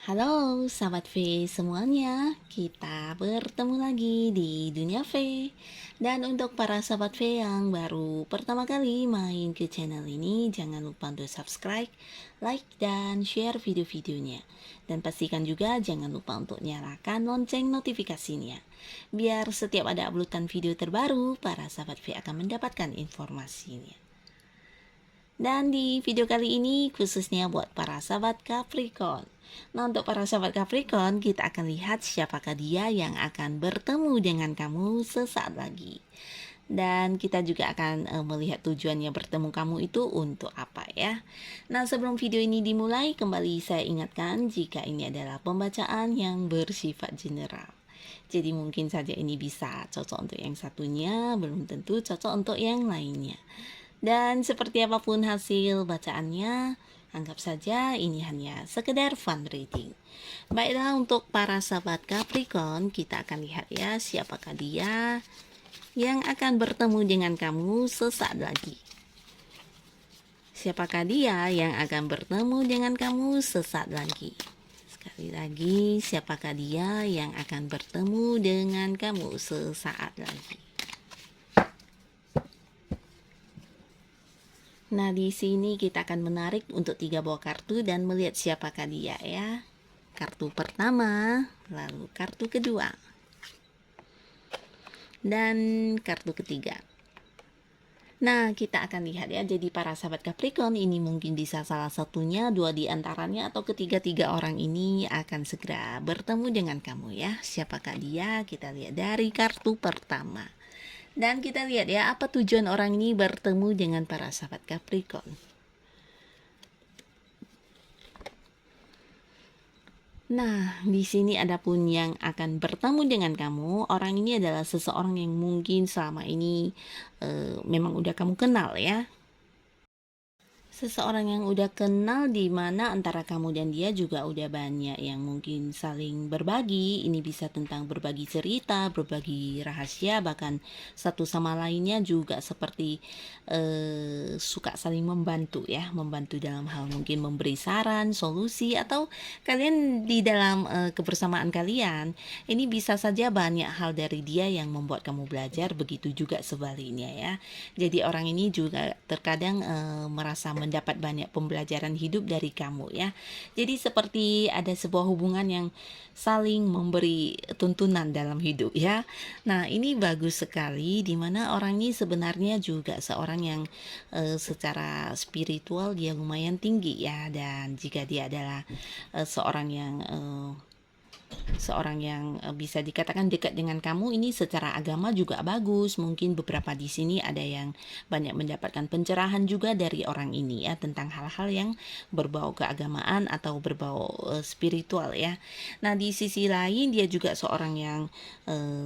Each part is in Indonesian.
Halo sahabat V semuanya, kita bertemu lagi di Dunia V. Dan untuk para sahabat V yang baru pertama kali main ke channel ini, jangan lupa untuk subscribe, like, dan share video-videonya. Dan pastikan juga jangan lupa untuk nyalakan lonceng notifikasinya. Biar setiap ada uploadan video terbaru, para sahabat V akan mendapatkan informasinya. Dan di video kali ini khususnya buat para sahabat Capricorn. Nah, untuk para sahabat Capricorn, kita akan lihat siapakah dia yang akan bertemu dengan kamu sesaat lagi. Dan kita juga akan melihat tujuannya bertemu kamu itu untuk apa ya. Nah, sebelum video ini dimulai, kembali saya ingatkan jika ini adalah pembacaan yang bersifat general. Jadi mungkin saja ini bisa cocok untuk yang satunya, belum tentu cocok untuk yang lainnya. Dan seperti apapun hasil bacaannya, anggap saja ini hanya sekedar fun reading. Baiklah, untuk para sahabat Capricorn, kita akan lihat ya siapakah dia yang akan bertemu dengan kamu sesaat lagi. Siapakah dia yang akan bertemu dengan kamu sesaat lagi? Sekali lagi, siapakah dia yang akan bertemu dengan kamu sesaat lagi? Nah, di sini kita akan menarik untuk 3 buah kartu dan melihat siapakah dia ya. Kartu pertama, lalu kartu kedua, dan kartu ketiga. Nah, kita akan lihat ya, jadi para sahabat Capricorn ini mungkin bisa salah satunya, 2 di antaranya, atau ketiga-tiga orang ini akan segera bertemu dengan kamu ya. Siapakah dia? Kita lihat dari kartu pertama. Dan kita lihat ya, apa tujuan orang ini bertemu dengan para sahabat Capricorn. Nah, di sini ada pun yang akan bertemu dengan kamu. Orang ini adalah seseorang yang mungkin selama ini memang udah kamu kenal ya. Seseorang yang udah kenal, di mana antara kamu dan dia juga udah banyak yang mungkin saling berbagi. Ini bisa tentang berbagi cerita, berbagi rahasia, bahkan satu sama lainnya juga seperti suka saling membantu ya, membantu dalam hal mungkin memberi saran, solusi, atau kalian di dalam kebersamaan kalian ini bisa saja banyak hal dari dia yang membuat kamu belajar, begitu juga sebaliknya ya. Jadi orang ini juga terkadang merasa mendapat banyak pembelajaran hidup dari kamu ya. Jadi seperti ada sebuah hubungan yang saling memberi tuntunan dalam hidup ya. Nah, ini bagus sekali, dimana orang ini sebenarnya juga seorang yang secara spiritual dia lumayan tinggi ya. Dan jika dia adalah seorang yang bisa dikatakan dekat dengan kamu, ini secara agama juga bagus. Mungkin beberapa di sini ada yang banyak mendapatkan pencerahan juga dari orang ini ya, tentang hal-hal yang berbau keagamaan atau berbau spiritual ya. Nah, di sisi lain dia juga seorang yang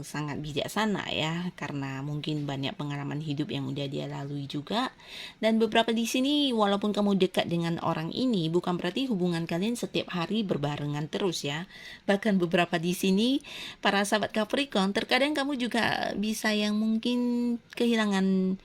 sangat bijaksana ya, karena mungkin banyak pengalaman hidup yang udah dia lalui juga. Dan beberapa di sini, walaupun kamu dekat dengan orang ini, bukan berarti hubungan kalian setiap hari berbarengan terus ya. Bahkan beberapa di sini para sahabat Capricorn, terkadang kamu juga bisa yang mungkin kehilangan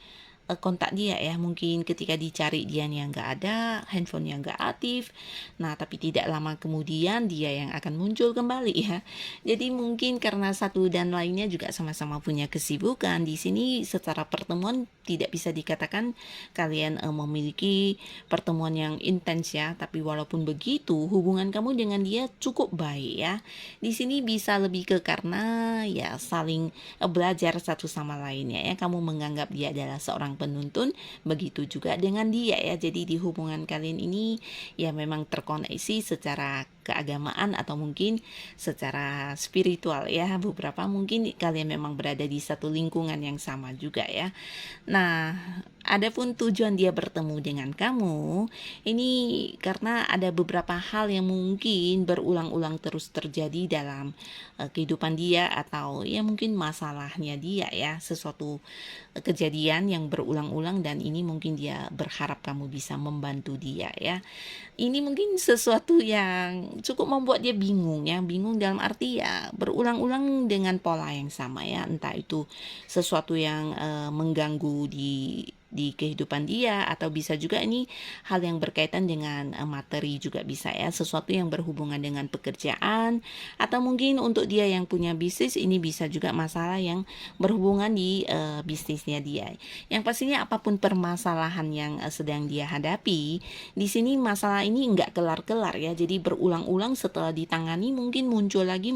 kontak dia ya. Mungkin ketika dicari dia yang nggak ada, handphonenya nggak aktif. Nah, tapi tidak lama kemudian dia yang akan muncul kembali ya. Jadi mungkin karena satu dan lainnya juga sama-sama punya kesibukan. Di sini secara pertemuan tidak bisa dikatakan kalian memiliki pertemuan yang intens ya. Tapi walaupun begitu, hubungan kamu dengan dia cukup baik ya. Di sini bisa lebih ke karena ya saling belajar satu sama lainnya ya. Kamu menganggap dia adalah seorang penuntun, begitu juga dengan dia ya. Jadi di hubungan kalian ini ya memang terkoneksi secara keagamaan atau mungkin secara spiritual ya. Beberapa mungkin kalian memang berada di satu lingkungan yang sama juga ya. Nah, adapun tujuan dia bertemu dengan kamu ini karena ada beberapa hal yang mungkin berulang-ulang terus terjadi dalam kehidupan dia, atau ya mungkin masalahnya dia ya, sesuatu kejadian yang berulang-ulang, dan ini mungkin dia berharap kamu bisa membantu dia ya. Ini mungkin sesuatu yang cukup membuat dia bingung ya. Bingung dalam arti ya berulang-ulang dengan pola yang sama ya. Entah itu sesuatu yang mengganggu di di kehidupan dia, atau bisa juga ini hal yang berkaitan dengan materi juga bisa ya, sesuatu yang berhubungan dengan pekerjaan, atau mungkin untuk dia yang punya bisnis ini bisa juga masalah yang berhubungan di bisnisnya dia. Yang pastinya apapun permasalahan yang sedang dia hadapi, di sini masalah ini nggak kelar-kelar ya, jadi berulang-ulang setelah ditangani mungkin muncul lagi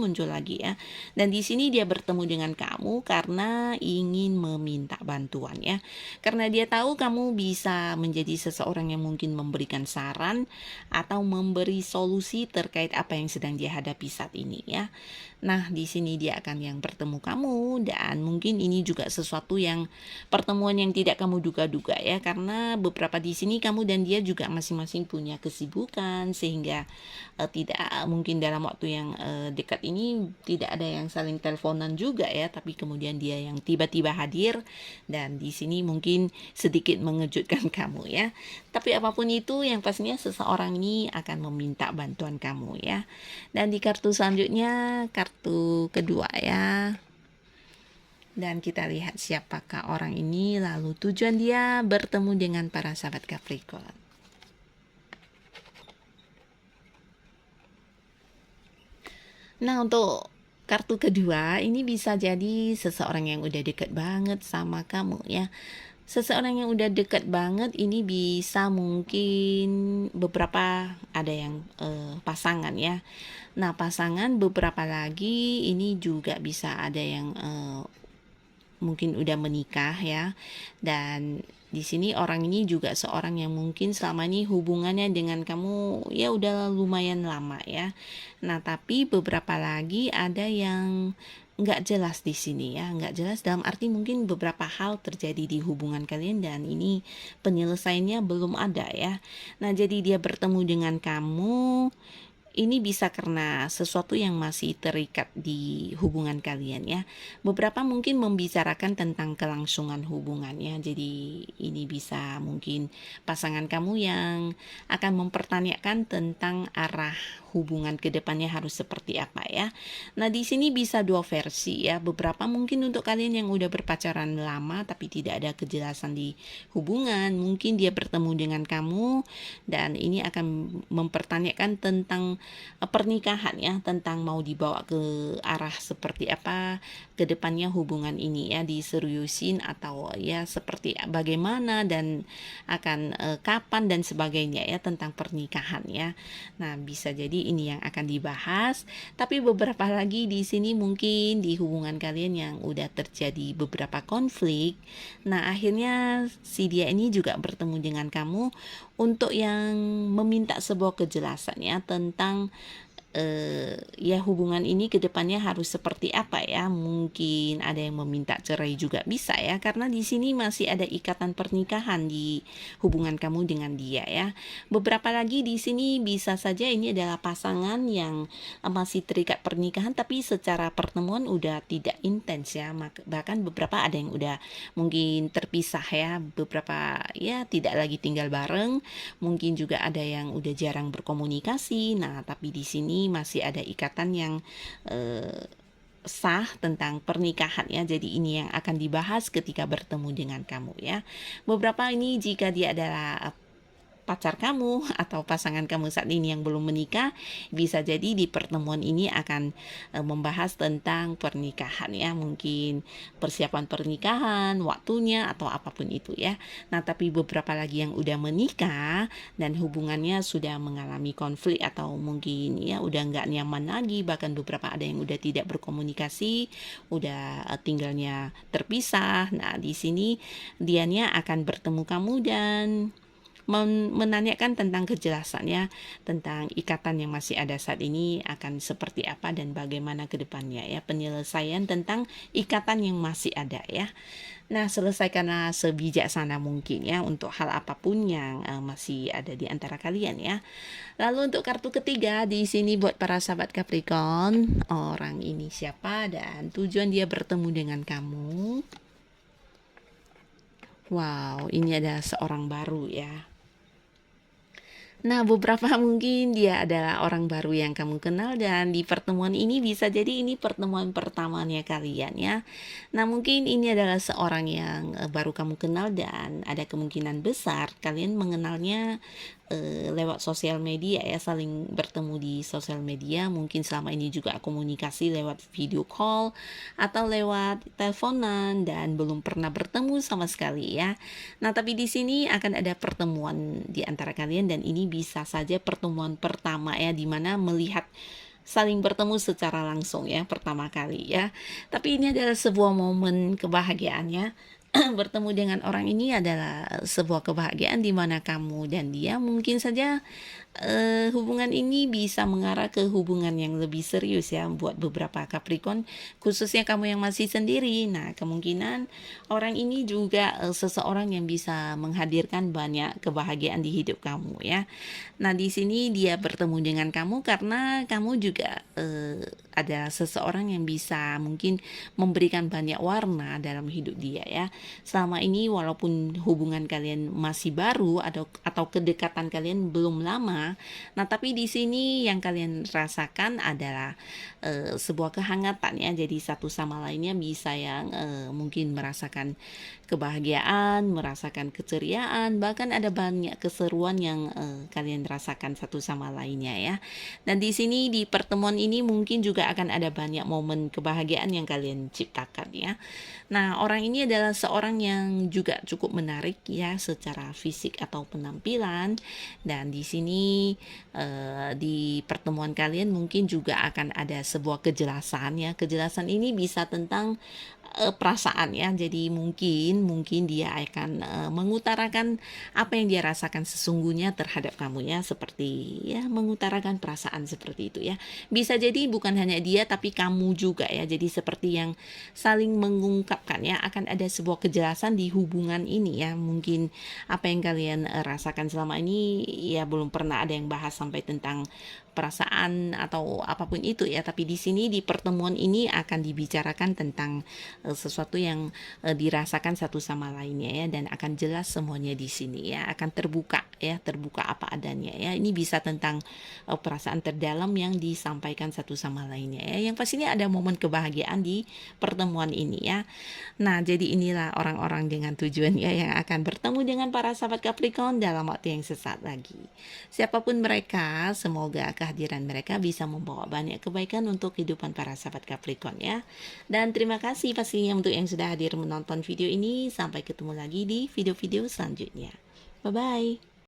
ya. Dan di sini dia bertemu dengan kamu karena ingin meminta bantuan ya. Karena dia tahu kamu bisa menjadi seseorang yang mungkin memberikan saran atau memberi solusi terkait apa yang sedang dia hadapi saat ini ya. Nah, di sini dia akan yang bertemu kamu, dan mungkin ini juga sesuatu yang pertemuan yang tidak kamu duga-duga ya, karena beberapa di sini kamu dan dia juga masing-masing punya kesibukan, sehingga tidak mungkin dalam waktu yang dekat ini tidak ada yang saling teleponan juga ya, tapi kemudian dia yang tiba-tiba hadir, dan di sini mungkin sedikit mengejutkan kamu ya. Tapi apapun itu, yang pastinya seseorang ini akan meminta bantuan kamu ya. Dan di kartu selanjutnya, kartu kedua ya. Dan kita lihat siapakah orang ini, lalu tujuan dia bertemu dengan para sahabat Capricorn. Nah, untuk kartu kedua ini bisa jadi seseorang yang udah deket banget sama kamu ya. Seseorang yang udah deket banget ini bisa mungkin beberapa ada yang pasangan ya. Nah, pasangan beberapa lagi ini juga bisa ada yang mungkin udah menikah ya. Dan di sini orang ini juga seorang yang mungkin selama ini hubungannya dengan kamu ya udah lumayan lama ya. Nah, tapi beberapa lagi ada yang nggak jelas di sini ya, nggak jelas dalam arti mungkin beberapa hal terjadi di hubungan kalian dan ini penyelesaiannya belum ada ya. Nah, jadi dia bertemu dengan kamu ini bisa karena sesuatu yang masih terikat di hubungan kalian ya. Beberapa mungkin membicarakan tentang kelangsungan hubungannya. Jadi ini bisa mungkin pasangan kamu yang akan mempertanyakan tentang arah hubungan ke depannya harus seperti apa ya. Nah, di sini bisa dua versi ya. Beberapa mungkin untuk kalian yang udah berpacaran lama tapi tidak ada kejelasan di hubungan, mungkin dia bertemu dengan kamu dan ini akan mempertanyakan tentang pernikahan ya, tentang mau dibawa ke arah seperti apa ke depannya hubungan ini ya, diseriusin atau ya seperti bagaimana dan akan kapan dan sebagainya ya, tentang pernikahan ya. Nah, bisa jadi ini yang akan dibahas, tapi beberapa lagi di sini mungkin di hubungan kalian yang udah terjadi beberapa konflik. Nah, akhirnya si dia ini juga bertemu dengan kamu untuk yang meminta sebuah kejelasan ya tentang ya hubungan ini ke depannya harus seperti apa ya. Mungkin ada yang meminta cerai juga bisa ya, karena di sini masih ada ikatan pernikahan di hubungan kamu dengan dia ya. Beberapa lagi di sini bisa saja ini adalah pasangan yang masih terikat pernikahan tapi secara pertemuan udah tidak intens ya. Bahkan beberapa ada yang udah mungkin terpisah ya, beberapa ya tidak lagi tinggal bareng. Mungkin juga ada yang udah jarang berkomunikasi. Nah, tapi di sini masih ada ikatan yang sah tentang pernikahan ya. Jadi ini yang akan dibahas ketika bertemu dengan kamu ya. Beberapa ini jika dia adalah pacar kamu atau pasangan kamu saat ini yang belum menikah, bisa jadi di pertemuan ini akan membahas tentang pernikahan ya, mungkin persiapan pernikahan, waktunya atau apapun itu ya. Nah, tapi beberapa lagi yang udah menikah dan hubungannya sudah mengalami konflik atau mungkin ya udah nggak nyaman lagi, bahkan beberapa ada yang udah tidak berkomunikasi, udah tinggalnya terpisah. Nah, di sini dianya akan bertemu kamu dan menanyakan tentang kejelasannya, tentang ikatan yang masih ada saat ini akan seperti apa dan bagaimana ke depannya ya, penyelesaian tentang ikatan yang masih ada ya. Nah, selesaikanlah sebijaksana mungkin ya untuk hal apapun yang masih ada di antara kalian ya. Lalu untuk kartu ketiga di sini buat para sahabat Capricorn, orang ini siapa dan tujuan dia bertemu dengan kamu. Wow, ini ada seorang baru ya. Nah, beberapa mungkin dia adalah orang baru yang kamu kenal dan di pertemuan ini bisa jadi ini pertemuan pertamanya kalian ya. Nah, mungkin ini adalah seorang yang baru kamu kenal dan ada kemungkinan besar kalian mengenalnya lewat sosial media ya, saling bertemu di sosial media, mungkin selama ini juga komunikasi lewat video call atau lewat teleponan dan belum pernah bertemu sama sekali ya. Nah, tapi di sini akan ada pertemuan di antara kalian dan ini bisa saja pertemuan pertama ya, di mana melihat saling bertemu secara langsung ya pertama kali ya. Tapi ini adalah sebuah momen kebahagiaannya. Bertemu dengan orang ini adalah sebuah kebahagiaan di mana kamu dan dia mungkin saja hubungan ini bisa mengarah ke hubungan yang lebih serius ya buat beberapa Capricorn, khususnya kamu yang masih sendiri. Nah, kemungkinan orang ini juga seseorang yang bisa menghadirkan banyak kebahagiaan di hidup kamu ya. Nah, di sini dia bertemu dengan kamu karena kamu juga ada seseorang yang bisa mungkin memberikan banyak warna dalam hidup dia ya. Selama ini walaupun hubungan kalian masih baru atau kedekatan kalian belum lama, nah tapi di sini yang kalian rasakan adalah sebuah kehangatan ya. Jadi satu sama lainnya bisa yang mungkin merasakan kebahagiaan, merasakan keceriaan, bahkan ada banyak keseruan yang kalian rasakan satu sama lainnya ya. Dan di sini di pertemuan ini mungkin juga akan ada banyak momen kebahagiaan yang kalian ciptakan ya. Nah, orang ini adalah seorang yang juga cukup menarik ya secara fisik atau penampilan, dan di sini di pertemuan kalian mungkin juga akan ada sebuah kejelasan ya. Kejelasan ini bisa tentang perasaan ya. Jadi mungkin dia akan mengutarakan apa yang dia rasakan sesungguhnya terhadap kamu ya, seperti ya mengutarakan perasaan seperti itu ya. Bisa jadi bukan hanya dia tapi kamu juga ya. Jadi seperti yang saling mengungkapkan ya, akan ada sebuah kejelasan di hubungan ini ya. Mungkin apa yang kalian rasakan selama ini ya belum pernah ada yang bahas sampai tentang perasaan atau apapun itu ya, tapi di sini di pertemuan ini akan dibicarakan tentang sesuatu yang dirasakan satu sama lainnya ya, dan akan jelas semuanya di sini ya, akan terbuka ya, terbuka apa adanya ya. Ini bisa tentang perasaan terdalam yang disampaikan satu sama lainnya ya. Yang pastinya ada momen kebahagiaan di pertemuan ini ya. Nah, jadi inilah orang-orang dengan tujuan ya yang akan bertemu dengan para sahabat Capricorn dalam waktu yang sesaat lagi. Siapapun mereka, semoga kehadiran mereka bisa membawa banyak kebaikan untuk kehidupan para sahabat Capricorn ya. Dan terima kasih pastinya untuk yang sudah hadir menonton video ini. Sampai ketemu lagi di video-video selanjutnya. Bye-bye.